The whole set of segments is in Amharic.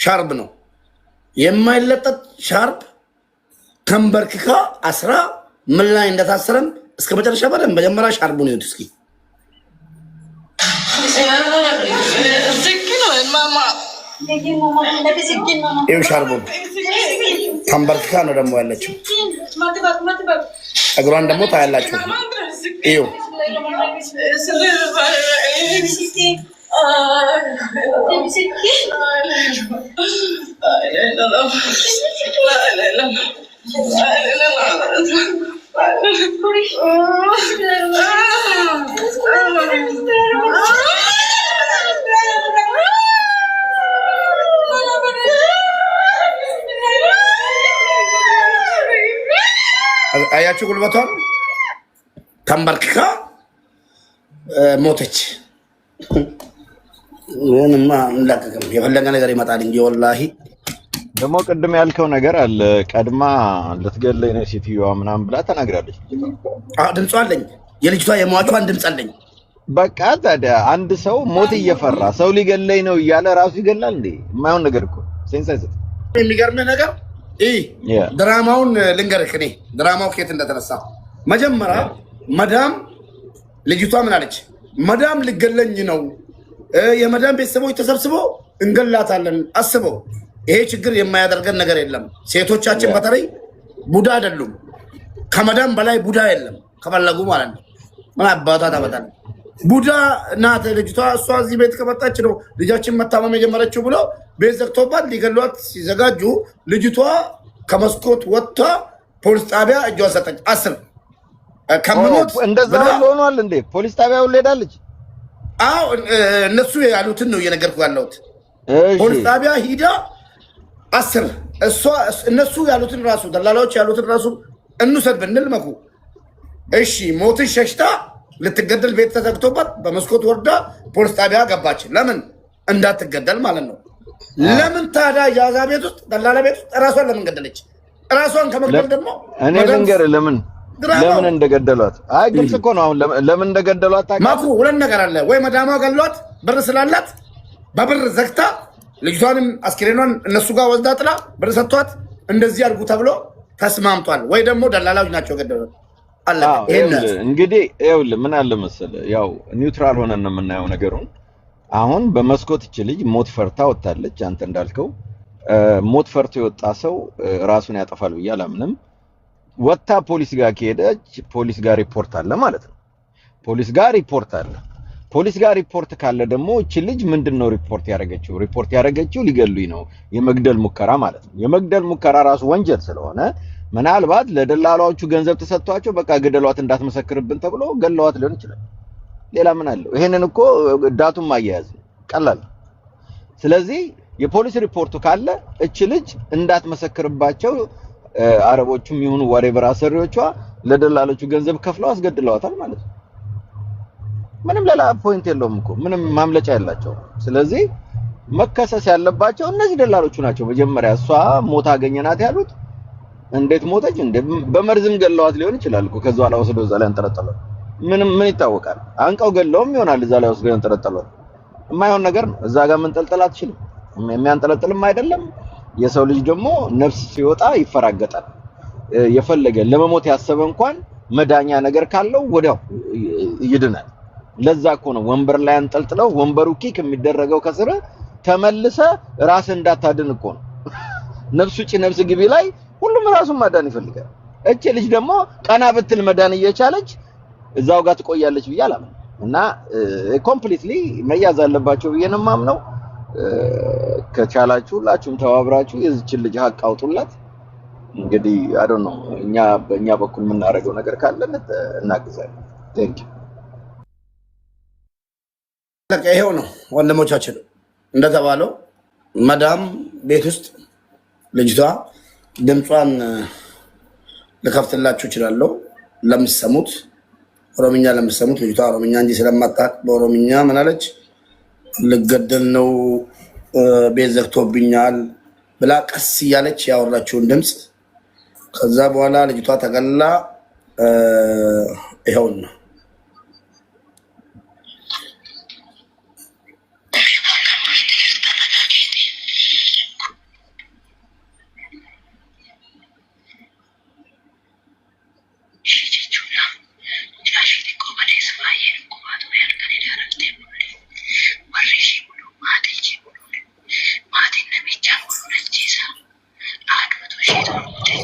ሻርብ ነው የማይለጠጥ ሻርብ ተንበርክካ አስራ ምን ላይ እንደታሰረም እስከ መጨረሻ በደንብ መጀመሪያ ሻርቡን ይወት እስኪ ይኸው ሻርቡን ተንበርክካ ነው ደግሞ ያለችው። እግሯን ደግሞ ታያላችሁ። ይኸው አያችሁ ጉልበቷን ተንበርክካ ሞተች። ምንማ እንዳከከም የፈለገ ነገር ይመጣል እንጂ ወላሂ ደግሞ ቅድም ያልከው ነገር አለ። ቀድማ ልትገለኝ ነው ሴትዮዋ ምናምን ብላ ተናግራለች። ድምጿ አለኝ፣ የልጅቷ የሟቿን ድምፅ አለኝ። በቃ ታዲያ አንድ ሰው ሞት እየፈራ ሰው ሊገለኝ ነው እያለ ራሱ ይገላል እንዴ? የማይሆን ነገር እኮ ሴንስ አይሰጥ። የሚገርምህ ነገር ድራማውን ልንገርህ። እኔ ድራማው ከየት እንደተነሳ መጀመሪያ መዳም ልጅቷ ምን አለች? መዳም ልገለኝ ነው፣ የመዳም ቤተሰቦች ተሰብስበው እንገላታለን። አስበው፣ ይሄ ችግር የማያደርገን ነገር የለም። ሴቶቻችን በተለይ ቡዳ አይደሉም። ከመዳም በላይ ቡዳ የለም። ከፈለጉ ማለት ነው። ምን አባቷ ታመጣለ? ቡዳ ናት ልጅቷ። እሷ እዚህ ቤት ከመጣች ነው ልጃችን መታመም የጀመረችው ብሎ ቤት ዘግቶባት ሊገሏት ሲዘጋጁ ልጅቷ ከመስኮት ወጥታ ፖሊስ ጣቢያ እጇን ሰጠች። አስር ከመሞት እንደዛ ሆኗል እንዴ? ፖሊስ ጣቢያ ሄዳለች። አዎ እነሱ ያሉትን ነው እየነገርኩ ያለሁት። ፖሊስ ጣቢያ ሂዳ አስር እነሱ ያሉትን ራሱ ደላላዎች ያሉትን ራሱ እንውሰድ ብንል መኩ እሺ ሞትን ሸሽታ ልትገደል ቤት ተዘግቶባት በመስኮት ወርዳ ፖሊስ ጣቢያ ገባች። ለምን እንዳትገደል ማለት ነው። ለምን ታዲያ ያዛ ቤት ውስጥ ደላላ ቤት ውስጥ ራሷን ለምን ገደለች? ራሷን ከመግደል ደግሞ እኔ ልንገርህ ለምን እንደገደሏት። አይ ግልጽ እኮ ነው። አሁን ለምን እንደገደሏት ታውቃለህ? ማኩ ሁለት ነገር አለ። ወይ መዳሟ ገሏት ብር ስላላት በብር ዘግታ ልጅቷንም አስክሬኗን እነሱ ጋር ወስዳ ጥላ ብር ሰጥቷት እንደዚህ አድርጉ ተብሎ ተስማምቷል። ወይ ደግሞ ደላላዎች ናቸው ገደሏት። እንግዲህ ይኸውልህ ምን አለ መሰለህ፣ ያው ኒውትራል ሆነን ነው የምናየው ነገሩን። አሁን በመስኮት እቺ ልጅ ሞት ፈርታ ወጣለች። አንተ እንዳልከው ሞት ፈርቶ የወጣ ሰው ራሱን ያጠፋል ብዬ አላምንም። ወጣ ፖሊስ ጋር ከሄደች ፖሊስ ጋር ሪፖርት አለ ማለት ነው። ፖሊስ ጋር ሪፖርት አለ። ፖሊስ ጋር ሪፖርት ካለ ደግሞ እቺ ልጅ ምንድነው ሪፖርት ያደረገችው? ሪፖርት ያደረገችው ሊገሉኝ ነው፣ የመግደል ሙከራ ማለት ነው። የመግደል ሙከራ ራሱ ወንጀል ስለሆነ ምናልባት ለደላላዎቹ ገንዘብ ተሰጥቷቸው በቃ ገደሏት እንዳትመሰክርብን ተብሎ ገለዋት ሊሆን ይችላል። ሌላ ምን አለው? ይሄንን እኮ ዳቱን ማያያዝ ቀላል። ስለዚህ የፖሊስ ሪፖርቱ ካለ እቺ ልጅ እንዳትመሰክርባቸው አረቦቹም ይሁኑ ወሬቨር አሰሪዎቿ ለደላሎቹ ገንዘብ ከፍለው አስገድለዋታል ማለት ነው። ምንም ሌላ ፖይንት የለውም እኮ ምንም ማምለጫ ያላቸው። ስለዚህ መከሰስ ያለባቸው እነዚህ ደላሎቹ ናቸው። መጀመሪያ እሷ ሞታ አገኘናት ያሉት እንዴት ሞተች? እንደ በመርዝም ገለዋት ሊሆን ይችላል እኮ ከዛ ላይ ወስደው እዛ ላይ አንጠለጠለው። ምን ይታወቃል? አንቀው ገለውም ይሆናል እዛ ላይ ወስደው አንጠለጠለው። የማይሆን ነገር ነው። እዛ ጋር መንጠልጠል አትችልም። የሚያንጠለጥልም አይደለም። የሰው ልጅ ደግሞ ነፍስ ሲወጣ ይፈራገጣል። የፈለገ ለመሞት ያሰበ እንኳን መዳኛ ነገር ካለው ወዲያው ይድናል። ለዛ እኮ ነው ወንበር ላይ አንጠልጥለው ወንበሩ ኪክ የሚደረገው ከስረ ተመልሰ ራስ እንዳታድን እኮ ነው። ነፍስ ውጪ ነፍስ ግቢ ላይ ሁሉም ራሱን ማዳን ይፈልጋል። እቺ ልጅ ደግሞ ቀና ብትል መዳን እየቻለች እዛው ጋር ትቆያለች ብዬ አላምንም። እና ኮምፕሊትሊ መያዝ አለባቸው ብዬ ነው የማምነው። ከቻላችሁ ሁላችሁም ተባብራችሁ የዚችን ልጅ ሀቅ አውጡላት። እንግዲህ አይ ዶንት ኖ በእኛ በኩል የምናደርገው ነገር ካለ እናግዛለን። ቴንክ ዩ። ይሄው ነው ወንድሞቻችን እንደተባለው መዳም ቤት ውስጥ ልጅቷ ድምጿን ልከፍትላችሁ እችላለሁ። ለምትሰሙት ኦሮምኛ ለምትሰሙት ልጅቷ ኦሮምኛ እንጂ ስለማታውቅ በኦሮምኛ ምን አለች? ልገደል ነው ቤት ዘግቶብኛል ብላ ቀስ እያለች ያወራችውን ድምፅ ከዛ በኋላ ልጅቷ ተገላ ይኸውና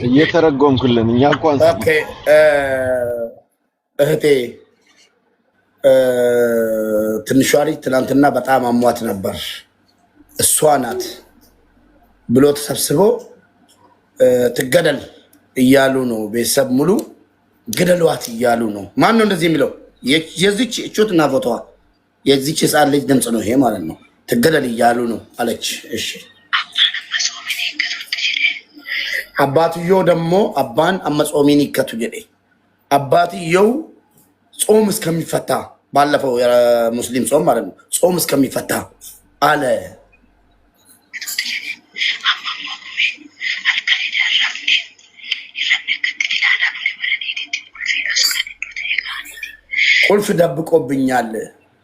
እየተረጎምኩልን እኛ እንኳን ኦኬ እህቴ ትንሿ ልጅ ትናንትና በጣም አሟት ነበር እሷ ናት ብሎ ተሰብስቦ ትገደል እያሉ ነው ቤተሰብ ሙሉ ግደሏት እያሉ ነው ማን ነው እንደዚህ የሚለው የዚች እቾትና ፎቶዋ የዚች ህፃን ልጅ ድምፅ ነው ይሄ ማለት ነው ትገደል እያሉ ነው አለች እሺ አባትዮ ደግሞ አባን አመጾሚን ይከቱ ጀዴ አባትየው ጾም እስከሚፈታ ባለፈው የሙስሊም ጾም ማለት ነው ጾም እስከሚፈታ አለ ቁልፍ ደብቆብኛል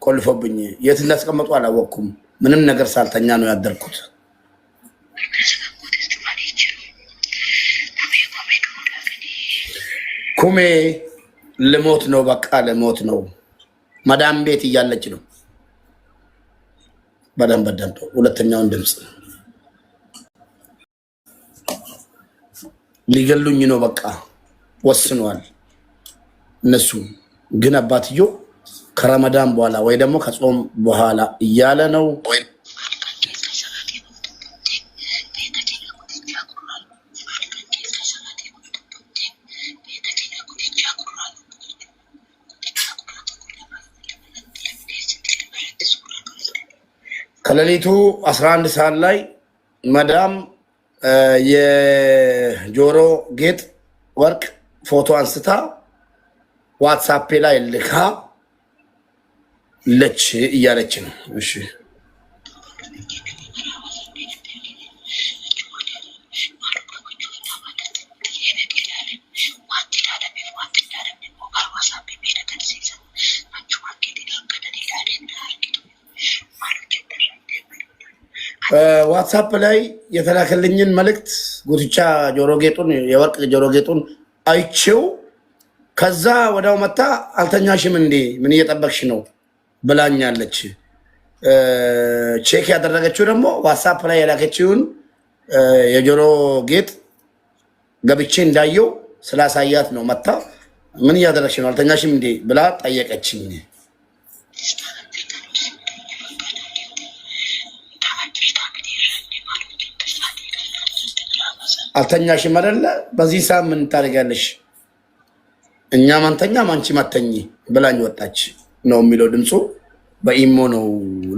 ቆልፎብኝ የት እንዳስቀመጡ አላወኩም ምንም ነገር ሳልተኛ ነው ያደርኩት ኩሜ ልሞት ነው በቃ ልሞት ነው ማዳም ቤት እያለች ነው በደንብ ሁለተኛውን ድምፅ ሊገሉኝ ነው በቃ ወስኗል እነሱ ግን አባትዮ ከረመዳን በኋላ ወይ ደግሞ ከጾም በኋላ እያለ ነው ከሌሊቱ 11 ሰዓት ላይ መዳም የጆሮ ጌጥ ወርቅ ፎቶ አንስታ ዋትስአፕ ላይ ልካ ለች እያለች ነው እሺ ዋትስአፕ ላይ የተላከልኝን መልእክት ጉትቻ ጆሮ ጌጡን የወርቅ ጆሮ ጌጡን አይቼው ከዛ ወዳው መጣ አልተኛሽም እንዴ ምን እየጠበቅሽ ነው ብላኛለች ቼክ ያደረገችው ደግሞ ዋትስአፕ ላይ የላከችውን የጆሮ ጌጥ ገብቼ እንዳየው ስላሳያት ነው መጣ ምን እያደረግሽ ነው አልተኛሽም እንዴ ብላ ጠየቀችኝ አልተኛሽም አይደለ በዚህ ሰዓት ምን ታደርጊያለሽ እኛ ማንተኛ ማንቺ ማተኝ ብላኝ ወጣች ነው የሚለው ድምፁ በኢሞ ነው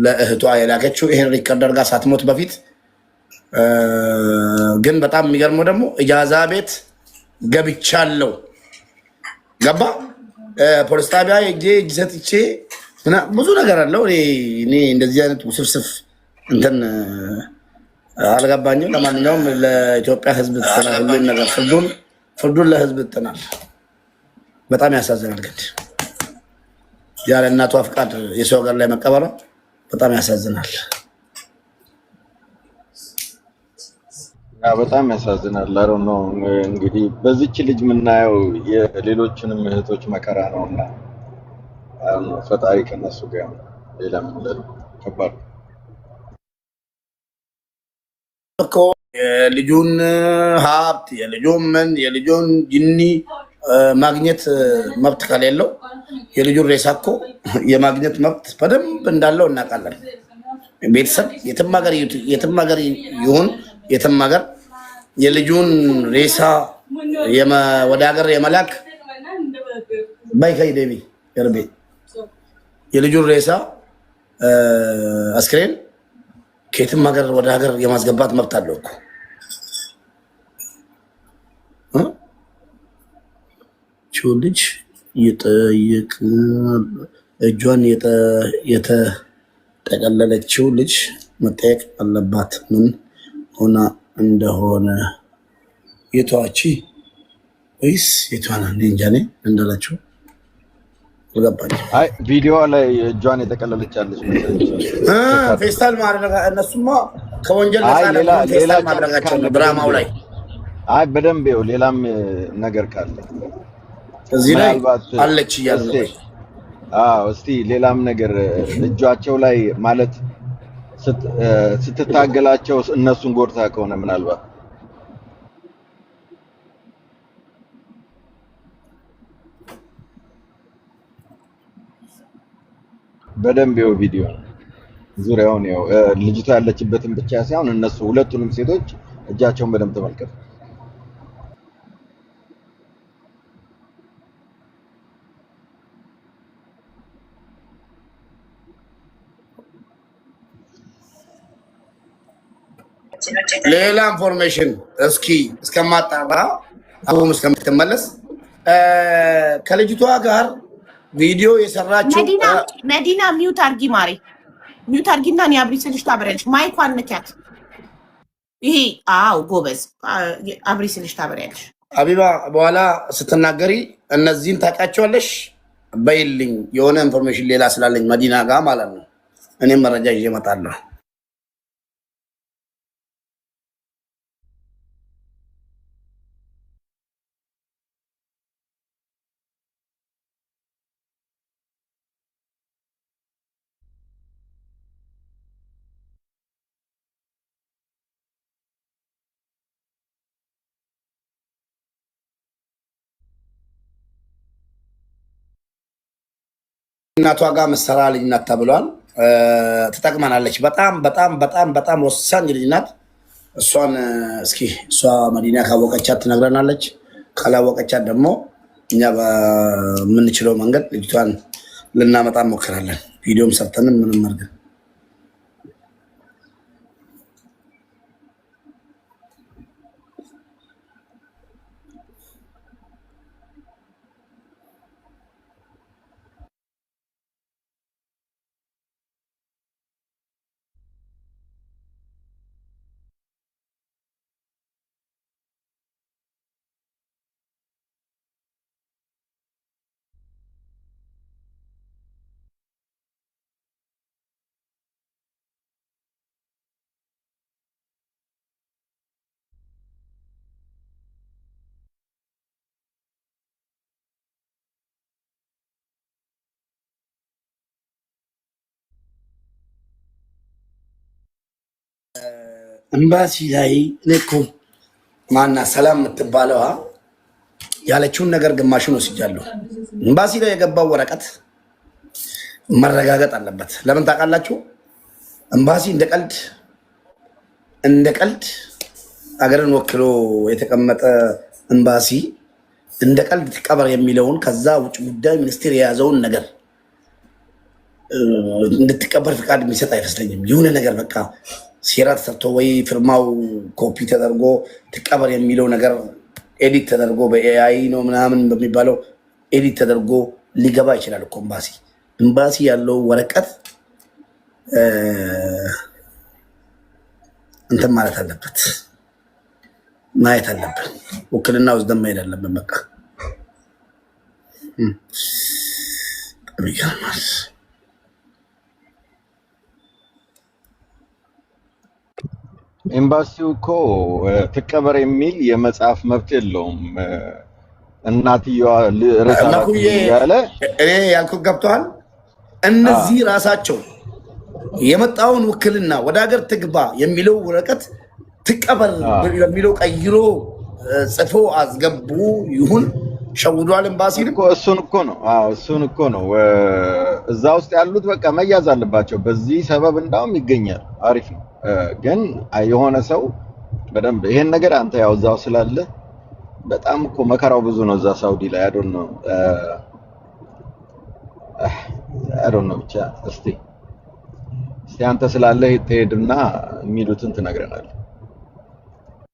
ለእህቷ የላከችው ይሄን ሪከርደር ጋር ሳትሞት በፊት ግን በጣም የሚገርመው ደግሞ ኢጃዛ ቤት ገብቻለሁ ገባ ፖሊስ ጣቢያ ሄጄ እጅ ሰጥቼ ብዙ ነገር አለው እኔ እንደዚህ አይነት ውስብስብ እንትን አልገባኝም ለማንኛውም ለኢትዮጵያ ህዝብ ተናል ሁሉም ነገር ፍርዱን ለህዝብ ተናል በጣም ያሳዝናል ግን ያለ እናቷ ፍቃድ የሰው ሀገር ላይ መቀበሯ በጣም ያሳዝናል በጣም ያሳዝናል አሮ ነው እንግዲህ በዚች ልጅ ምናየው የሌሎችንም እህቶች መከራ ነውና ፈጣሪ ከነሱ ጋር ሌላ ምን ከባድ የልጁን ሀብት የልጁን ጅኒ ማግኘት መብት ከሌለው የልጁን ሬሳ እኮ የማግኘት መብት በደንብ እንዳለው እናውቃለን ቤተሰብ የትም ሀገር ይሁን የትም ሀገር የልጁን ሬሳ ወደ ሀገር የመላክ ባይከይ ዴቢ ገርቤ የልጁን ሬሳ አስክሬን ከየትም ሀገር ወደ ሀገር የማስገባት መብት አለው እኮ ልጅ የጠየቅ እጇን የተጠቀለለችው ልጅ መጠየቅ አለባት ምን ሆና እንደሆነ የቷቺ ወይስ የቷና እንጃኔ እንዳላችሁ አልገባኝም አይ ቪዲዮ ላይ እጇን የተቀለለቻለች ፌስታል ማድረግ እነሱማ ከወንጀል ሌላ ማድረጋቸው ነው ድራማው ላይ አይ በደንብ ይኸው ሌላም ነገር ካለ እዚህ ላይ አለች እያሉ እስቲ ሌላም ነገር እጃቸው ላይ ማለት ስትታገላቸው እነሱን ጎድታ ከሆነ ምናልባት በደንብ ይኸው ቪዲዮ ነው ዙሪያውን ያው ልጅቷ ያለችበትን ብቻ ሳይሆን እነሱ ሁለቱንም ሴቶች እጃቸውን በደንብ ተመልከቱ። ሌላ ኢንፎርሜሽን እስኪ እስከማጣራ አሁን እስከምትመለስ ከልጅቷ ጋር ቪዲዮ የሰራችው መዲና ሚውት አርጊ ማሪ ሚውት አርጊና እኔ አብሪ ስልሽ ታበሪያለሽ። ማይኳን ንኪያት። ይሄ አው ጎበዝ አብሪ ስልሽ ታበሪያለሽ። አቢባ በኋላ ስትናገሪ እነዚህን ታውቃቸዋለሽ በይልኝ። የሆነ ኢንፎርሜሽን ሌላ ስላለኝ መዲና ጋር ማለት ነው። እኔም መረጃ ይዤ እመጣለሁ። እናቷ ጋር መሰራ ልጅ ናት ተብሏል። ትጠቅመናለች። በጣም በጣም በጣም በጣም ወሳኝ ልጅ ናት። እሷን እስኪ እሷ መዲና ካወቀቻት ትነግረናለች። ካላወቀቻት ደግሞ እኛ በምንችለው መንገድ ልጅቷን ልናመጣ እንሞክራለን። ቪዲዮም ሰርተንም ምንም አድርገን ኤምባሲ ላይ እኮ ማና ሰላም የምትባለዋ ያለችውን ነገር ግማሹን ወስጃለሁ። ኤምባሲ ላይ የገባው ወረቀት መረጋገጥ አለበት። ለምን ታውቃላችሁ? ኤምባሲ እንደ ቀልድ አገርን ወክሎ የተቀመጠ ኤምባሲ እንደ ቀልድ ትቀበር የሚለውን ከዛ ውጭ ጉዳይ ሚኒስቴር የያዘውን ነገር እንድትቀበር ፍቃድ የሚሰጥ አይመስለኝም። የሆነ ነገር በቃ ሴራ ተሰርቶ ወይ ፊርማው ኮፒ ተደርጎ ትቀበር የሚለው ነገር ኤዲት ተደርጎ በኤአይ ነው ምናምን በሚባለው ኤዲት ተደርጎ ሊገባ ይችላል እኮ ኤምባሲ ያለው ወረቀት እንትን ማለት አለበት፣ ማየት አለብን። ውክልና ውስጥ መሄድ አለብን። በቃ ይገርማል። ኤምባሲው እኮ ትቀበር የሚል የመጽሐፍ መብት የለውም። እናትየዋ ያለ እኔ ያልኩት ገብተዋል። እነዚህ ራሳቸው የመጣውን ውክልና ወደ ሀገር ትግባ የሚለው ወረቀት ትቀበር የሚለው ቀይሮ ጽፎ አስገቡ ይሁን ሸውዷል። ኤምባሲ እሱን እኮ ነው እዛ ውስጥ ያሉት በቃ መያዝ አለባቸው። በዚህ ሰበብ እንዳውም ይገኛል። አሪፍ ነው። ግን የሆነ ሰው በደንብ ይሄን ነገር አንተ ያው እዛው ስላለ በጣም እኮ መከራው ብዙ ነው እዛ ሳውዲ ላይ አዶን ነው ብቻ እስቲ አንተ ስላለ ትሄድና የሚሉትን ትነግረናለህ።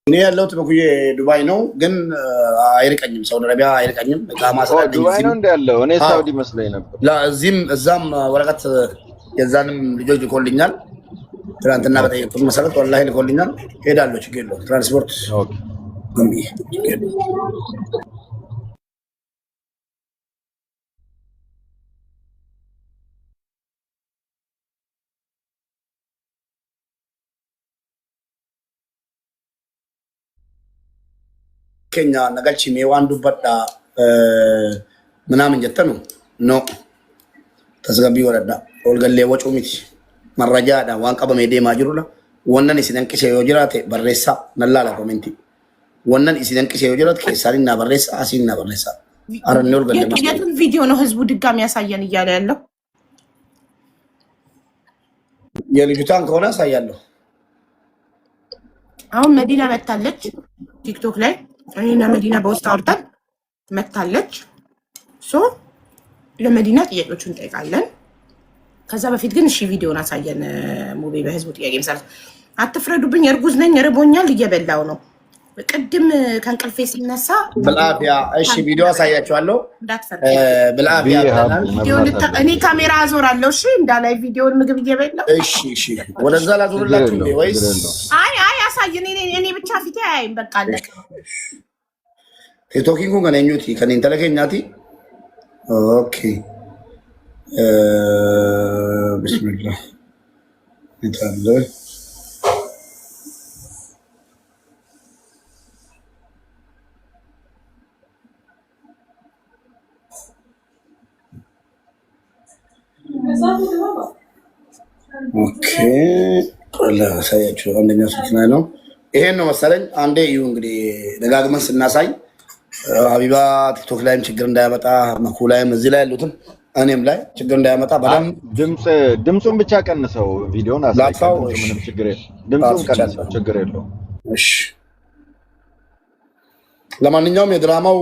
እኔ ያለሁት በኩዬ ዱባይ ነው፣ ግን አይርቀኝም። ሳውዲ አረቢያ አይርቀኝም። ዱባይ ነው እንዳለው እኔ ሳውዲ መስለኝ ነበር። እዛም ወረቀት የዛንም ልጆች ልኮልኛል። ትናንትና በጠየቁት መሰረት ወላሂ ልኮልኛል። ሄዳለሁ፣ ችግር የለውም። ትራንስፖርት ኬኛ ነገልቺ ሜዋን ዱበዳ ምናምን ጀተኑ ኖ ተስገቢ ወረዳ ወልገሌ ወጩ ሚቲ መረጃዳ ዋን ቀበሜ ዴማ ጅሩላ ወነን ኢሲደንቅሴ ዮ ጅራቴ በሬሳ ነላላ ኮሜንቲ ወነን ኢሲደንቅሴ ዮ ጅራት ኬሳሪና በሬሳ አሲና በሬሳ አረን ነው ገለ የቱን ቪዲዮ ነው ህዝቡ ድጋሚ ያሳየን እያለ ያለው? የልጅቷን ከሆነ አሳያለሁ። አሁን መዲና መታለች ቲክቶክ ላይ እኔና መዲና በውስጥ አውርተን መታለች። ሶ ለመዲና ጥያቄዎችን እንጠይቃለን። ከዛ በፊት ግን እሺ ቪዲዮን አሳየን ሙቤ። በህዝቡ ጥያቄ መሰረት አትፍረዱብኝ፣ እርጉዝ ነኝ፣ ርቦኛል፣ እየበላው ነው። ቅድም ከእንቅልፌ ስነሳ ብልአቢያ። እሺ ቪዲዮ አሳያችኋለሁ። ብልአቢያ እኔ ካሜራ አዞራለሁ። እሺ እንዳላይ ቪዲዮን ምግብ እየበላው። እሺ እሺ፣ ወደዛ ላዞርላችሁ ወይስ? አይ አሳየን። እኔ ብቻ ፊቴ አያይም። በቃ አለቀ። ቲክቶኪንግ ከነኙቲ ከኔን ተለከኛቲ ኦኬ ቢስሚላህ እንታለ ኦኬ ቆላ ሳያችሁ አንደኛው ስልክ ላይ ነው። ይሄን ነው መሰለኝ። አንዴ እዩ እንግዲህ ደጋግመን ስናሳይ ሀቢባ ቲክቶክ ላይም ችግር እንዳያመጣ መኩ ላይም እዚህ ላይ ያሉትም እኔም ላይ ችግር እንዳያመጣ በደምብ ድምፁን ብቻ ቀንሰው ቪዲዮን አሳይተው ምንም ችግር የለም። ድምፁን ቀንሰው ችግር የለውም። እሺ ለማንኛውም የድራማው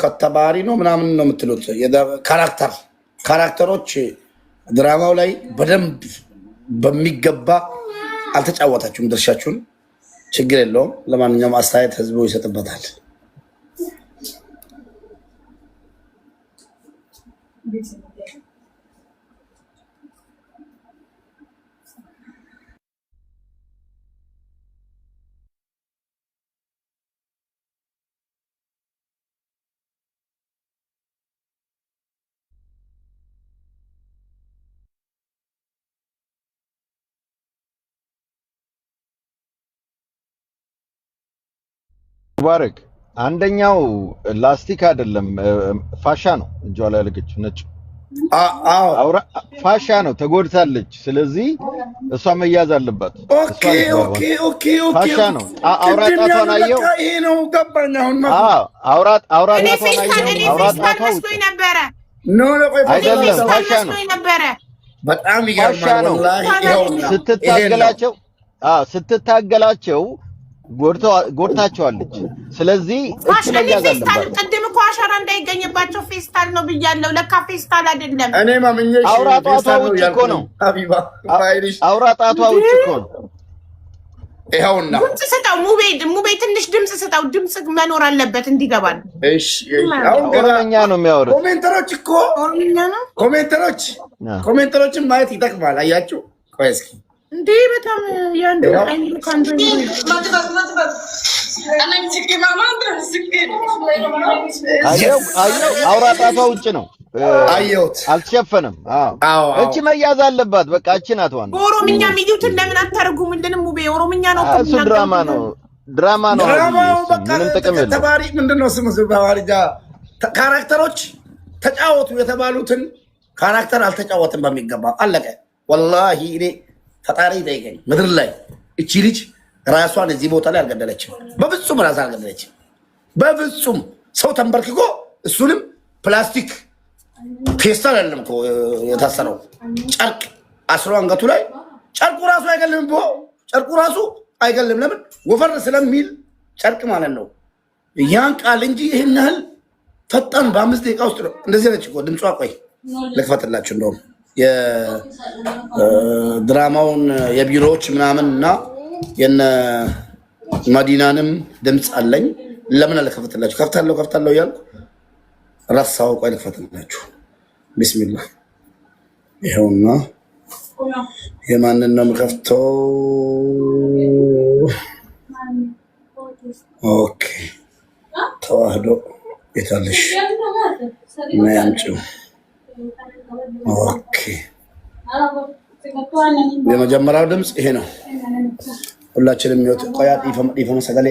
ከተባሪ ነው ምናምን ነው የምትሉት ካራክተሮች ድራማው ላይ በደንብ በሚገባ አልተጫወታችሁም ድርሻችሁን። ችግር የለውም። ለማንኛውም አስተያየት ህዝቡ ይሰጥበታል። ሙባረክ አንደኛው ላስቲክ አይደለም ፋሻ ነው እንጂ ላይ ያለችው ነጭ ፋሻ ነው፣ ተጎድታለች። ስለዚህ እሷ መያዝ አለባት። ኦኬ ፋሻ ነው። አውራጣቷን አየው። ይሄ ነው ገባኝ። አሁን አውራጣቷን አየው። አውራጣቷ ነበረ አይደለም ፋሻ ነው። በጣም ይገርማል ወላሂ። ስትታገላቸው ጎድታቸዋለች። ስለዚህ እቺ መያዝ አለባት። ቅድም እኮ አሻራ እንዳይገኝባቸው ፌስታል ነው ብያለሁ። ለካ ፌስታል አይደለም። እኔ ማምኜሽ አውራጣቷ ውጭ እኮ ነው። ሀቢባ አውራጣቷ ውጭ እኮ ነው። ይኸውና ድምፅ ስጠው ሙቤ፣ ትንሽ ድምፅ ስጠው። ድምፅ መኖር አለበት እንዲገባል። እሺ አሁን ኦሮምኛ ነው የሚያወሩት። ኮሜንተሮች እኮ ኦሮምኛ ነው። ኮሜንተሮችን ማየት ይጠቅማል። አያችሁ? ቆይ እስኪ እንዴ በጣም ያንዱ አይኑ ካንዱ አውራጣቷ ውጭ ነው። አየሁት፣ አልተሸፈነም። እቺ መያዝ አለባት። በቃ እቺ ናት ዋናው። ኦሮምኛ ሚዲዩትን ለምን አታርጉም? እንደንም ሙቤ ኦሮምኛ ነው። እሱ ድራማ ነው። ምንም ጥቅም የለውም። ተባሪ ምንድነው ስሙ? ባዋሪጃ ካራክተሮች ተጫወቱ የተባሉትን ካራክተር አልተጫወትም በሚገባ አለቀ። ወላሂ እኔ ፈጣሪ ይጠይቀኝ። ምድር ላይ እቺ ልጅ ራሷን እዚህ ቦታ ላይ አልገደለችም። በፍጹም ራሷ አልገደለችም። በፍጹም ሰው ተንበርክኮ እሱንም ፕላስቲክ ፌስታል አይደለም እኮ የታሰረው ጨርቅ አስሮ አንገቱ ላይ ጨርቁ ራሱ አይገልም። ጨርቁ ራሱ አይገልም። ለምን? ወፈር ስለሚል ጨርቅ ማለት ነው። ያን ቃል እንጂ ይህን ያህል ፈጣን በ5 ደቂቃ ውስጥ ነው። እንደዚህ ነች እኮ ድምጿ። ቆይ ልክፈትላችሁ። እንደውም የድራማውን የቢሮዎች ምናምን እና የነ መዲናንም ድምፅ አለኝ። ለምን አልከፈትላችሁ? ከፍታለሁ እያልኩ ረሳው። ቆይ ልክፈትላችሁ። ቢስሚላህ። ይኸውና የማንን ነው የምከፍተው? ኦኬ ተዋህዶ የታለሽ እና ያምጪው። ኦኬ የመጀመሪያው ድምፅ ይሄ ነው። ሁላችንም የሚወጥ ቆያ ዲፈማ ሰገሌ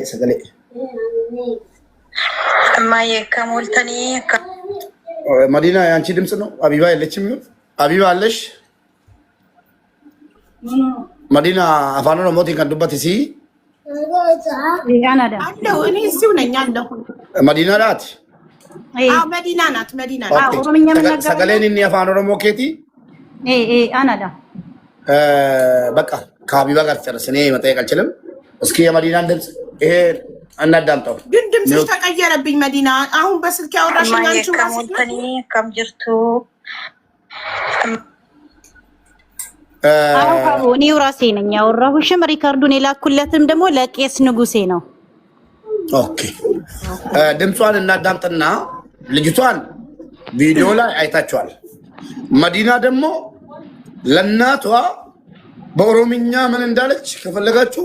እማዬ ከሞልተኒ መዲና የአንቺ ድምፅ ነው። አቢባ የለችም። ይሁን አቢባ አለሽ? መዲና አፋኖ ነው ሞቲ ከንዱበት ሲ አለው። እኔ እዚሁ ነኝ አለሁ። መዲና ናት። አዎ መዲና ናት። መዲና ናት። ኦሮምኛ ሰገሌን እኒ አፋኖ ነው ሞኬቲ አናዳ በቃ ከሀቢባ ጋር ጨርስ። እኔ መጠየቅ አልችልም። እስኪ የመዲናን ድምፅ ይሄ እናዳምጠው። ግን ድምፅሽ ተቀየረብኝ መዲና። አሁን በስልክ ያወራሽኝ አንቺ ከሞልተኒ ከምጅርቱ እኔው ራሴ ነኝ ያወራሁሽም። ሪካርዱን የላኩለትም ደግሞ ለቄስ ንጉሴ ነው። ኦኬ ድምጿን እናዳምጥና ልጅቷን ቪዲዮ ላይ አይታችኋል። መዲና ደግሞ ለእናቷ በኦሮምኛ ምን እንዳለች ከፈለጋችሁ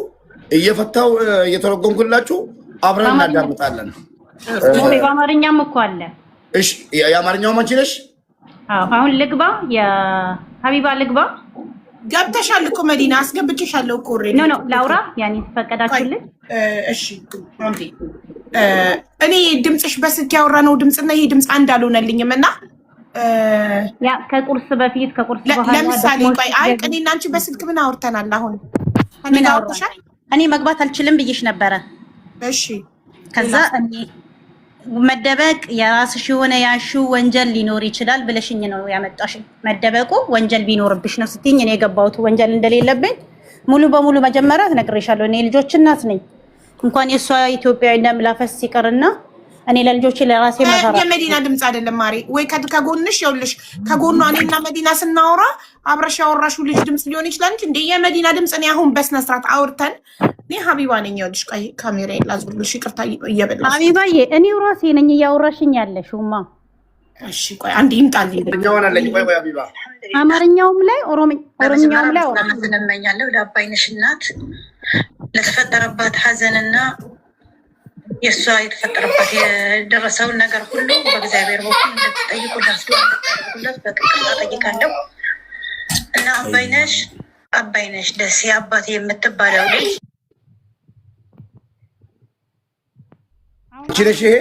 እየፈታው እየተረጎምኩላችሁ አብረን እናዳምጣለን። በአማርኛም እኮ አለ። እሺ የአማርኛው አንቺ ነሽ? አዎ አሁን ልግባ፣ የሀቢባ ልግባ። ገብተሻል እኮ መዲና፣ አስገብቼሻለሁ እኮ ኦልሬዲ። ኖ ላውራ ያኔ ተፈቀዳችሁልኝ? እሺ አንዴ እኔ ድምፅሽ በስልክ ያወራነው ድምፅና ይሄ ድምፅ አንድ አልሆነልኝም እና ያ ከቁርስ በፊት ከቁርስ በኋላ ለምሳሌ ቆይ አይ እኔና አንቺ በስልክ ምን አውርተናል? አሁን ምን አውርተሻል? እኔ መግባት አልችልም ብዬሽ ነበረ። እሺ ከዛ እኔ መደበቅ የራስሽ የሆነ ያልሽው ወንጀል ሊኖር ይችላል ብለሽኝ ነው ያመጣሽ። መደበቁ ወንጀል ቢኖርብሽ ነው ስትይኝ እኔ የገባሁት ወንጀል እንደሌለብኝ ሙሉ በሙሉ መጀመሪያ ትነግሬሻለሁ። እኔ ልጆች እናት ነኝ። እንኳን የሷ ኢትዮጵያዊ እንደምላፈስ ሲቀርና እኔ ለልጆቼ ለራሴ መሰራ የመዲና ድምፅ አይደለም ማሪ ወይ ከጎንሽ ይኸውልሽ፣ ከጎኗ እኔና መዲና ስናወራ አብረሽ ያወራሽው ልጅ ድምፅ ሊሆን ይችላል እንጂ እንደ የመዲና ድምፅ እኔ አሁን በስነ ስርዓት አውርተን እኔ ሀቢባ ነኝ። ይኸውልሽ ቆይ ካሜራ ላዝብልሽ፣ ይቅርታ እየበላሽ ሀቢባዬ፣ እኔው ራሴ ነኝ እያወራሽኝ ያለሽውማ። እሺ ቆይ አንዴ ይምጣልኝ። ቆይ ሀቢባ አማርኛውም ላይ ኦሮምኛውም ላይ እመኛለሁ ለአባይነሽ እናት ለተፈጠረባት ሐዘንና የእሷ የተፈጠረባት የደረሰውን ነገር ሁሉ በእግዚአብሔር በኩል እንድትጠይቁላት እንድታደርጉላት በቅቅታ ጠይቃለሁ እና አባይነሽ ደሴ አባቴ የምትባለው ልጅ ችለሽ ይሄ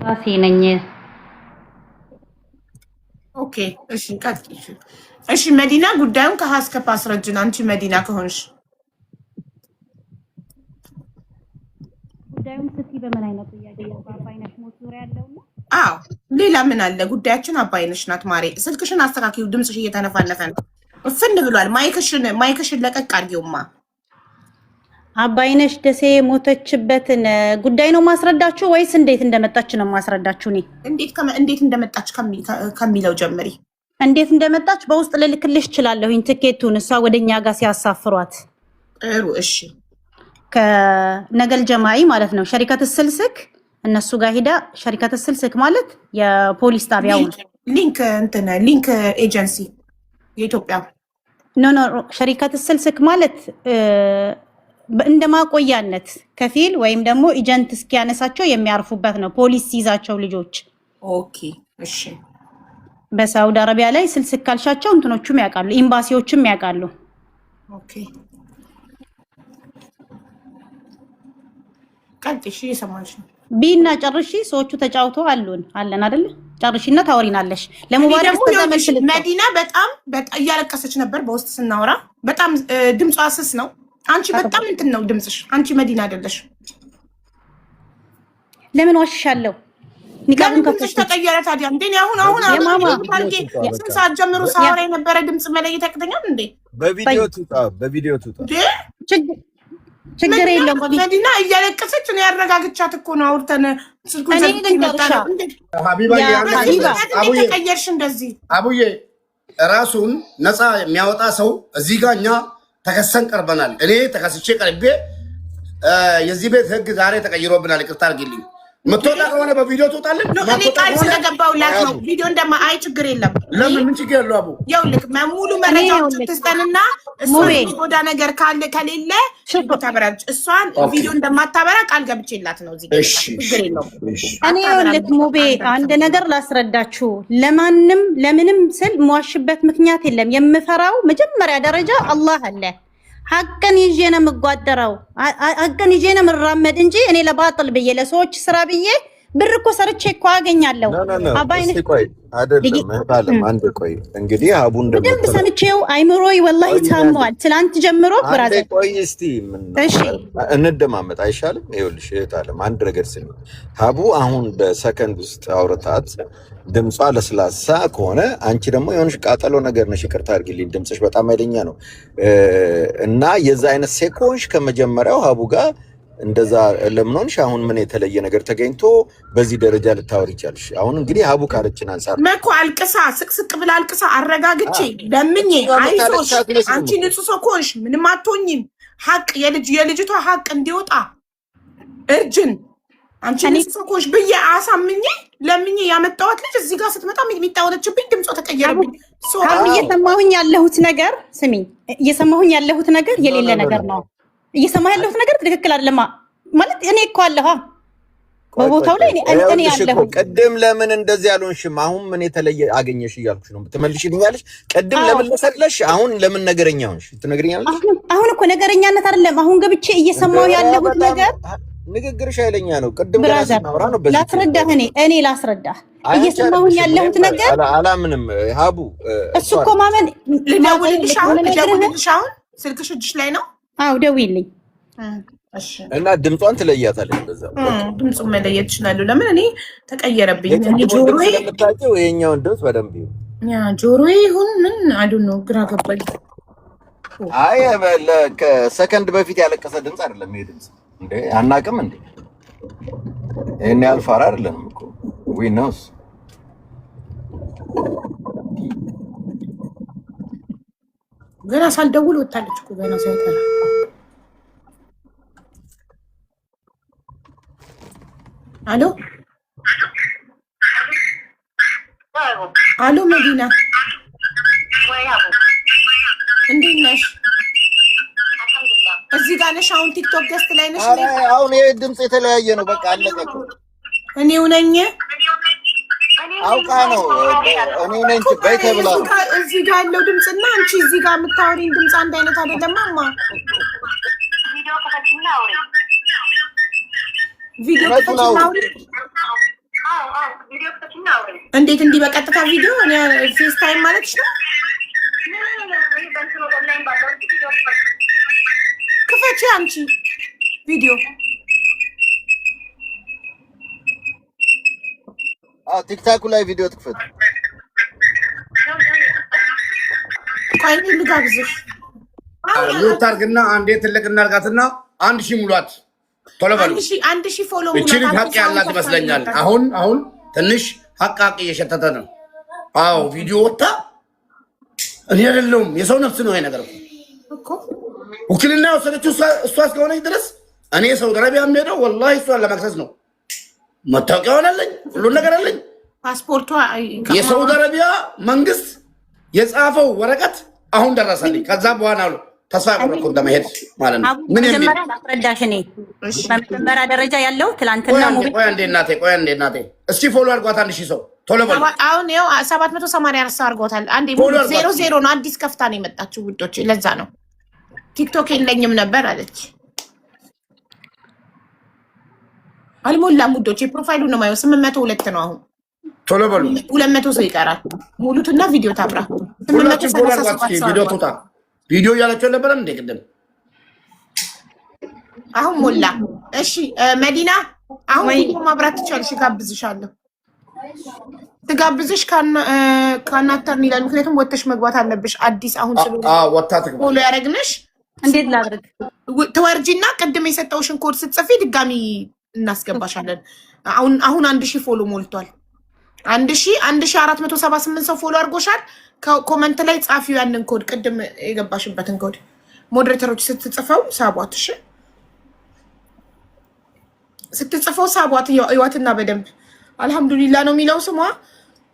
ራሴ ነኝ። ኦኬ እሺ ቀጥይ። እሺ መዲና ጉዳዩን ከሀ እስከ ፐ አስረጅን። አንቺ መዲና ከሆንሽ ጉዳዩን ስትይ በምን አይነት ጥያቄ በአባይነሽ ሞት ዙሪያ ያለው ነው? አዎ ሌላ ምን አለ? ጉዳያችን አባይነሽ ናት። ማሬ ስልክሽን አስተካክዩ፣ ድምፅሽ እየተነፋነፈ ነው። እፍን ብሏል። ማይክሽን ለቀቅ አድርጊውማ። አባይነሽ ደሴ የሞተችበትን ጉዳይ ነው ማስረዳችሁ ወይስ እንዴት እንደመጣች ነው ማስረዳችሁ? እኔ እንዴት እንደመጣች ከሚለው ጀምሪ። እንዴት እንደመጣች በውስጥ ልልክልሽ እችላለሁኝ፣ ትኬቱን እሷ ወደኛ ጋር ሲያሳፍሯት። ጥሩ እሺ። ከነገል ጀማይ ማለት ነው ሸሪከት ስልስክ እነሱ ጋር ሄዳ ሸሪከት ስልስክ ማለት የፖሊስ ጣቢያው ሊንክ ኤጀንሲ የኢትዮጵያ ኖ ሸሪከት ስልስክ ማለት እንደ ማቆያነት ከፊል ወይም ደግሞ ኤጀንት እስኪያነሳቸው የሚያርፉበት ነው። ፖሊስ ሲይዛቸው ልጆች። ኦኬ እሺ። በሳውዲ አረቢያ ላይ ስልስክ ካልሻቸው እንትኖቹም ያውቃሉ፣ ኤምባሲዎችም ያውቃሉ። ኦኬ ቀጥሽ እየሰማሽ ነው። ቢና ጨርሺ። ሰዎቹ ተጫውተው አለን አይደል? ጨርሺና ታወሪናለሽ። ለሙባረክ ተዘመልሽ። መዲና በጣም እያለቀሰች ነበር በውስጥ ስናወራ። በጣም ድምጿ ስስ ነው። አንቺ በጣም እንትን ነው ድምጽሽ። አንቺ መዲና አይደለሽ። ለምን ዋሽሻለሁ? ኒካቡን ከፍተሽ ተቀየረ ታዲያ እንዴ? አሁን ስንት ሰዓት ጀምሮ ሳወራ የነበረ ድምጽ መለየት ያቅተኛል እንዴ? በቪዲዮ ትውጣ። ችግር የለውም። መዲና እያለቀሰች ነው። ያረጋግቻት እኮ ነው አውርተን ስልኩን ተቀየርሽ እንደዚህ። አቡዬ ራሱን ነፃ የሚያወጣ ሰው እዚህ ጋር እኛ ተከሰን ቀርበናል። እኔ ተከስቼ ቀርቤ የዚህ ቤት ህግ ዛሬ ተቀይሮብናል። ይቅርታ አድርጊልኝ። ምትወጣ ከሆነ በቪዲዮ ትወጣለን። እኔ ቃል ስለገባሁላት ነው። ቪዲዮ እንደማ አይ ችግር የለም። ለምን ምን ችግር ያለው? አቡ ይኸውልህ ሙሉ መረጃዎች ትስጠንና እሷን የሚጎዳ ነገር ከሌለ ታበራለች። እሷን ቪዲዮ እንደማታበራ ቃል ገብቼላት ነው። እዚህ ችግር የለውም። እኔ ይኸውልህ ሙቤ አንድ ነገር ላስረዳችሁ። ለምንም ስል የምዋሽበት ምክንያት የለም። የምፈራው መጀመሪያ ደረጃ አላህ አለ። ሀቅን ይዤ ነው የምጓደረው። ሀቅን ይዤ ነው የምራመድ እንጂ እኔ ለባጥል ብዬ ለሰዎች ስራ ብዬ ብር እኮ ሰርቼ እኮ አገኛለሁ። አባይነ ቆይ አይደለም እህታለም አንድ ቆይ እንግዲህ ሀቡ በደንብ ሰምቼው አይምሮይ ወላሂ ታሟል። ትላንት ጀምሮ ብራዘር ቆይ እስቲ ምን እንደማመጥ አይሻልም? ይኸውልሽ እህታለም አንድ ነገር ስሚ። ሀቡ አሁን በሰከንድ ውስጥ አውርታት ድምጿ ለስላሳ ከሆነ አንቺ ደግሞ የሆነሽ ቃጠሎ ነገር ነሽ። ይቅርታ አድርጊልኝ፣ ድምፅሽ በጣም ኃይለኛ ነው እና የዛ አይነት ሴኮንሽ ከመጀመሪያው ሀቡ ጋር እንደዛ ለምን ሆንሽ? አሁን ምን የተለየ ነገር ተገኝቶ በዚህ ደረጃ ልታወሪ ይቻልሽ? አሁን እንግዲህ ሀቡ ካለችን አንፃር መኮ አልቅሳ ስቅስቅ ብላ አልቅሳ አረጋግቼ ለምኜ አይዞሽ አንቺ ንጹህ ሰው ከሆንሽ ምንም አትሆኝም፣ ሀቅ የልጅቷ ሀቅ እንዲወጣ እርጅን አንቺ ንጹህ ሰው ከሆንሽ ብዬ አሳምኜ ለምኜ ያመጣኋት ልጅ እዚህ ጋር ስትመጣ የሚጣወለችብኝ ድምጿ ተቀየረብኝ። እየሰማሁኝ ያለሁት ነገር ስሚኝ፣ እየሰማሁኝ ያለሁት ነገር የሌለ ነገር ነው። እየሰማ ያለሁት ነገር ትክክል አይደለም ማለት እኔ እኮ አለሁ በቦታው ላይ እኔ ያለሁ። ቅድም ለምን እንደዚህ ያልሆንሽም? አሁን ምን የተለየ አገኘሽ እያልኩሽ ነው። ትመልሽልኛለሽ? ቅድም ለምን ለሰለሽ? አሁን ለምን ነገረኛ ሆንሽ? ትነግሪኛለሽ? አሁን እኮ ነገረኛነት አይደለም። አሁን ገብቼ እየሰማሁ ያለሁት ነገር ንግግርሽ ኃይለኛ ነው። ቅድም ገና ነው። ላስረዳህ እኔ ላስረዳህ እየሰማሁኝ ያለሁት ነገር አላምንም። ሀቡ እሱ እኮ ማመን ልደውልልሽ አሁን ስልክሽ እጅሽ ላይ ነው? አው ደውይልኝ እና ድምጿን ትለያታለሽ። በዛ ድምጹን መለየት እችላለሁ። ለምን እኔ ተቀየረብኝ። ጆሮዬ ስለምታውቂው ይሄኛውን ድምጽ በደንብ ጆሮዬ ይሁን ምን አይዶን ነው፣ ግራ ገባኝ። አይ ከሰከንድ በፊት ያለቀሰ ድምጽ አይደለም ይሄ ድምጽ። እንዴ አናውቅም እንዴ? እኔ አልፋራ አይደለም እኮ ዊ ኖስ ገና ሳልደውል ወጣለች እኮ ገና ሳይጠራ። አሎ አሎ፣ መዲና እንዴት ነሽ? እዚህ ጋር ነሽ? አሁን ቲክቶክ ገስት ላይ ነሽ? አሁን ይሄ ድምጽ የተለያየ ነው። በቃ አለቀ እኮ። እኔው ነኝ አውቃ ነው እኔ ነኝ በይ ተብላ ነው። እዚህ ጋር ያለው ድምጽና አንቺ እዚህ ጋር የምታወሪኝ ድምጽ አንድ አይነት አይደለም። ማማ ቪዲዮ ከፈችና አውሪ። እንዴት እንዲህ በቀጥታ ቪዲዮ እኔ ፌስ ታይም ማለት ነው? ክፈቺ አንቺ ቪዲዮ ቲክታኩ ላይ ቪዲዮ ትክፈት። ቆይ ልጋብዝሽ። ታርግና አንዴ ትልቅ እናርጋትና 1000 ሙሏት። ቶሎ በሉ። 1000 ፎሎ ሙሏት። እቺ ልጅ ሀቅ ያላት ይመስለኛል። አሁን ትንሽ ሀቅ እየሸተተ ነው። አዎ ቪዲዮ ወጣ። እኔ አይደለሁም የሰው ነፍስ ነው ይሄ ነገር እኮ። ውክልና ወሰደችው እሷ እስከሆነች ድረስ እኔ ሳውዲ አረቢያ የምሄደው ወላሂ እሷን ለመክሰስ ነው። መታወቂያ ሆነልኝ፣ ሁሉን ነገር አለኝ። ፓስፖርቷ የሳውዲ አረቢያ መንግስት የጻፈው ወረቀት አሁን ደረሰልኝ። ከዛ በኋላ ነው ተስፋ ቆርቆ እንደማሄድ ማለት ነው። ምን መጀመሪያ ላስረዳሽ። እኔ በመጀመሪያ ደረጃ ያለው ትላንትና ቆይ አንዴ እናቴ እስቲ ፎሎ አድርጓት 1000 ሰው ቶሎ በሉ። አሁን ይኸው 784 ሰው አድርጎታል። አንዴ 00 ነው አዲስ ከፍታ ነው የመጣችው ውዶች። ለዛ ነው ቲክቶክ የለኝም ነበር አለች። አልሞላም ውዶች። የፕሮፋይሉ ነው ማየው 802 ነው አሁን። ቶሎ በሉ 200 ሰው ይቀራል። ሙሉትና ቪዲዮ ታብራ። 837 ቪዲዮ ቶታ ቪዲዮ እያላቸው ነበር እንዴ ቅድም? አሁን ሞላ። እሺ መዲና አሁን ቪዲዮ ማብራት ትቻለሽ። ጋብዝሻለሁ። ትጋብዝሽ ካናተርን ይላል። ምክንያቱም ወጥተሽ መግባት አለብሽ። አዲስ አሁን ወጣት ፎሎ ያደረግንሽ እንዴት ላድርግ? ትወርጂና ቅድም የሰጠውሽን ኮድ ስትጽፊ ድጋሚ እናስገባሻለን። አሁን 1000 ፎሎ ሞልቷል። 1478 ሰው ፎሎ አድርጎሻል። ኮመንት ላይ ጻፊው ያንን ኮድ ቅድም የገባሽበትን ኮድ ሞዴሬተሮች ስትጽፈው ሳቧት። እሺ ስትጽፈው ሳቧት እዩዋትና በደንብ አልሐምዱሊላ ነው የሚለው ስሟ።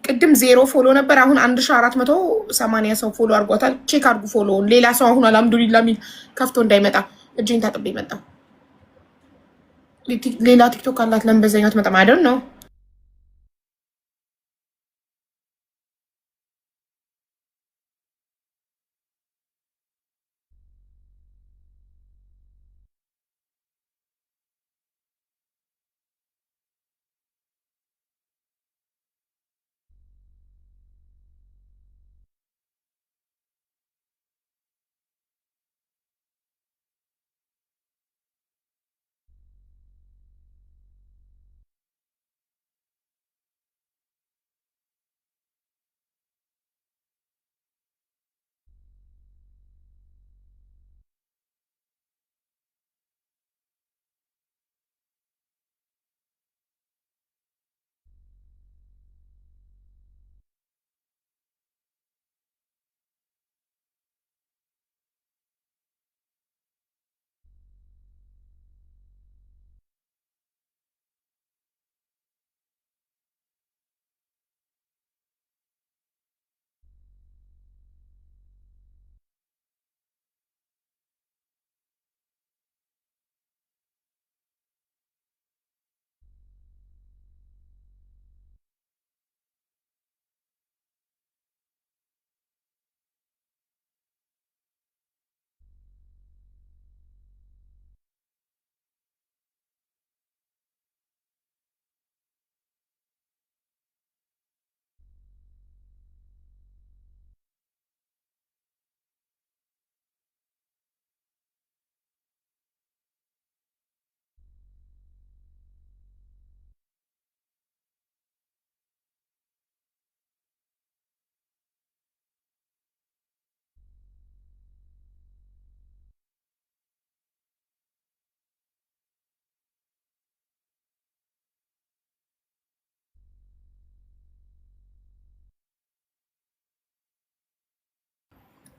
ቅድም 0 ፎሎ ነበር። አሁን 1480 ሰው ፎሎ አድርጓታል። ቼክ አድርጉ ፎሎውን። ሌላ ሰው አሁን አልሐምዱሊላ የሚል ከፍቶ እንዳይመጣ እጅን ታጥቤ መጣው። ሌላ ቲክቶክ አላት። ለምን በዛኛው ትመጣ? አይደል ነው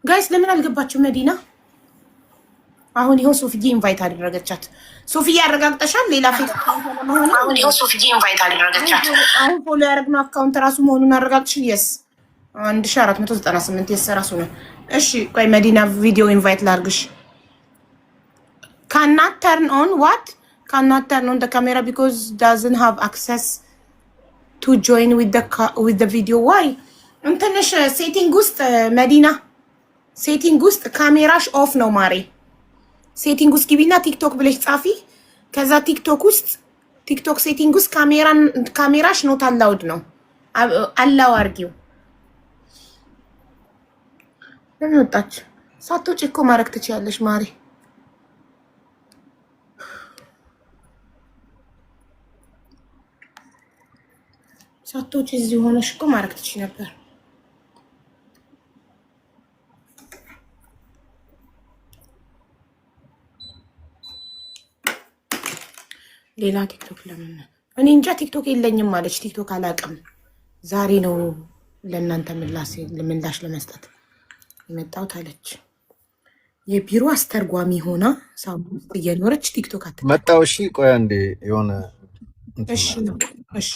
ጋይስ ለምን አልገባችም መዲና? አሁን ይኸው ሶፊዬ ኢንቫይት አደረገቻት። ሶፊዬ አረጋግጠሻል? ሌላ ፌክ አሁን ይኸው ሶፊዬ ኢንቫይት አደረገቻት። አሁን ፎሎ ያደረግነው አካውንት ራሱ መሆኑን አረጋግጥሽ? የስ 1498 የሰራሱ ነው። እሺ ቆይ መዲና ቪዲዮ ኢንቫይት ላርግሽ። cannot turn on what? cannot turn on the camera because doesn't have access to join with the video. why? እንትንሽ ሴቲንግ ውስጥ መዲና ሴቲንግ ውስጥ ካሜራሽ ኦፍ ነው ማሬ። ሴቲንግ ውስጥ ግቢና ቲክቶክ ብለሽ ጻፊ። ከዛ ቲክቶክ ውስጥ ቲክቶክ ሴቲንግ ውስጥ ካሜራሽ ኖት አላውድ ነው። አላው አርጊው። ለምን ወጣች? ሳትወጪ እኮ ማድረግ ትችያለሽ ማሬ። ሳትወጪ እዚህ ሆነሽ እኮ ማድረግ ትችይ ነበር። ሌላ ቲክቶክ ለምን? እኔ እንጃ ቲክቶክ የለኝም ማለች። ቲክቶክ አላውቅም። ዛሬ ነው ለእናንተ ምላሽ ለመስጠት የመጣሁት አለች። የቢሮ አስተርጓሚ ሆና ሳሙ ውስጥ እየኖረች ቲክቶክ መጣው። እሺ ቆይ አንዴ የሆነ እሺ እሺ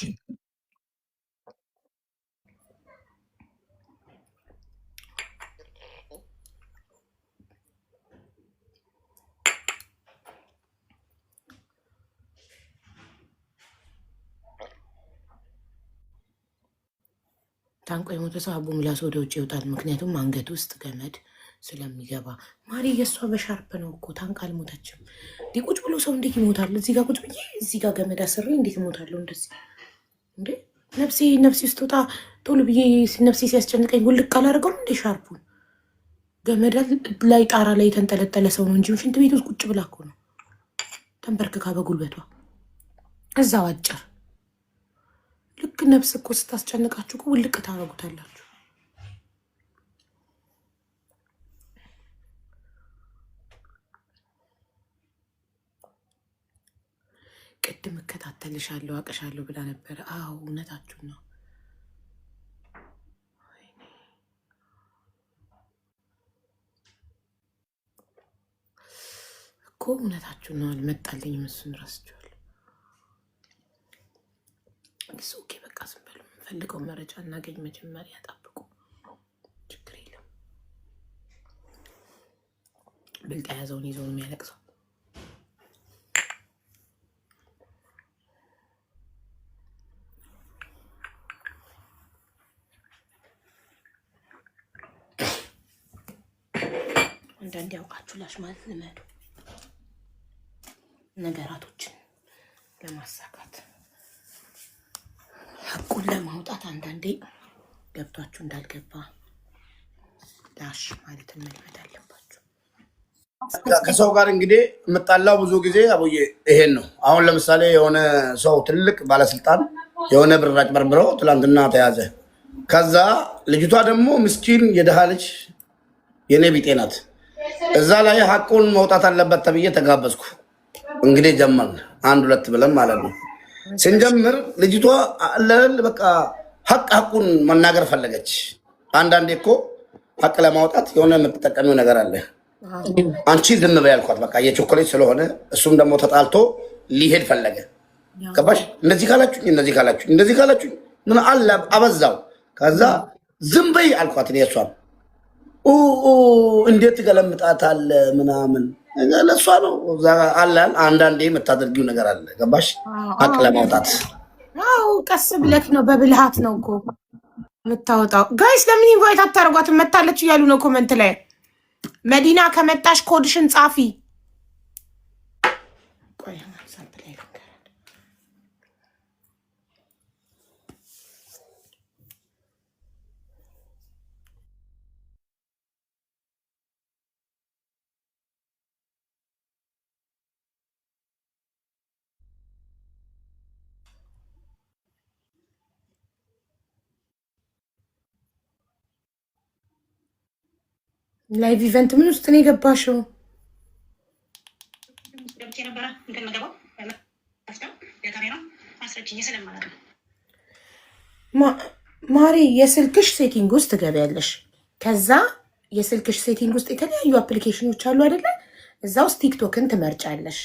ታንቆ የሞተ ሰው አቡ ምላስ ወደ ውጭ ይወጣል። ምክንያቱም አንገት ውስጥ ገመድ ስለሚገባ። ማሪ የእሷ በሻርፕ ነው እኮ ታንቃ አልሞተችም። ቁጭ ብሎ ሰው እንዴት ይሞታል? እዚህ ጋር ቁጭ ብዬ እዚህ ጋር ገመድ አስሬ እንዴት ይሞታለሁ? እንደዚህ እንዴ ነፍሴ ስትወጣ ቶሎ ብዬ ነፍሴ ሲያስጨንቀኝ ውልቅ አላደርገውም እንዴ? ሻርፑን ገመድ ላይ ጣራ ላይ የተንጠለጠለ ሰው ነው እንጂ ሽንት ቤት ውስጥ ቁጭ ብላ እኮ ነው ተንበርክካ በጉልበቷ እዛው አጭር። ልክ ነፍስ እኮ ስታስጨንቃችሁ እኮ ውልቅ ታረጉታላችሁ። ቅድም እከታተልሻለሁ አቅሻለሁ ብላ ነበረ። አዎ እውነታችሁ ነው እኮ እውነታችሁ ነው። አልመጣልኝም። እሱን ረስቼዋለሁ። ኦኬ በቃ ዝም በሉ። የምንፈልገው መረጃ እናገኝ። መጀመሪያ ጠብቁ፣ ችግር የለም። ብልጥ የያዘውን ይዞ ነው የሚያለቅሰው። አንዳንዴ ያውቃችሁ ላሽ ማለት ልመዱ ነገራቶችን ለማሳካት ሐቁን ለማውጣት አንዳንዴ ገብቷችሁ እንዳልገባ ዳሽ ማለት መልመድ አለባችሁ። ከሰው ጋር እንግዲህ የምጣላው ብዙ ጊዜ አቡዬ ይሄን ነው። አሁን ለምሳሌ የሆነ ሰው ትልቅ ባለስልጣን የሆነ ብር አጭበርብረው ትላንትና ተያዘ። ከዛ ልጅቷ ደግሞ ምስኪን የድሃ ልጅ የኔ ቢጤ ናት። እዛ ላይ ሐቁን መውጣት አለበት ተብዬ ተጋበዝኩ። እንግዲህ ጀመርን አንድ ሁለት ብለን ማለት ነው። ስንጀምር ልጅቷ አለል በቃ ሐቁን መናገር ፈለገች። አንዳንዴ እኮ ሐቅ ለማውጣት የሆነ የምትጠቀሚው ነገር አለ። አንቺ ዝም በይ አልኳት። በቃ የቾኮሌት ስለሆነ እሱም ደግሞ ተጣልቶ ሊሄድ ፈለገ። ገባሽ? እንደዚህ ካላችሁኝ ምን አለ አበዛው። ከዛ ዝም በይ አልኳት። እኔ እሷን እንዴት ገለምጣታል ምናምን ለእሷ ነው አላል። አንዳንዴ የምታደርጊው ነገር አለ። ገባሽ? ሐቅ ለማውጣት ቀስ ብለክ ነው፣ በብልሃት ነው እኮ የምታወጣው። ጋይስ ለምን ኢንቫይት አታደርጓትም? መታለች እያሉ ነው ኮመንት ላይ። መዲና ከመጣሽ ኮድሽን ጻፊ። ላይቭ ኢቨንት ምን ውስጥ ነው የገባሽው? ማሪ የስልክሽ ሴቲንግ ውስጥ ትገቢያለሽ። ከዛ የስልክሽ ሴቲንግ ውስጥ የተለያዩ አፕሊኬሽኖች አሉ አይደለ? እዛ ውስጥ ቲክቶክን ትመርጫለሽ።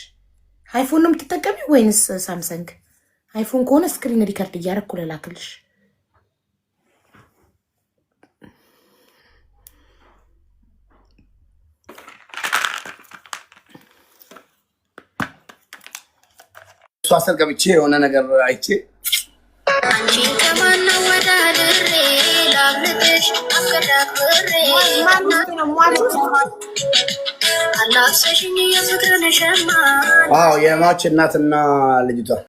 አይፎን ነው የምትጠቀሚው ወይንስ ሳምሰንግ? አይፎን ከሆነ ስክሪን ሪከርድ እያደረኩ ልላክልሽ። እሷ ስር ገብቼ የሆነ ነገር አይቼ አንቺን ከማነው ወዳድሬ ላብልጥሽ አከዳክሬ አላብሰሽኝ የፍቅርን ሸማ። የማች እናትና ልጅቷ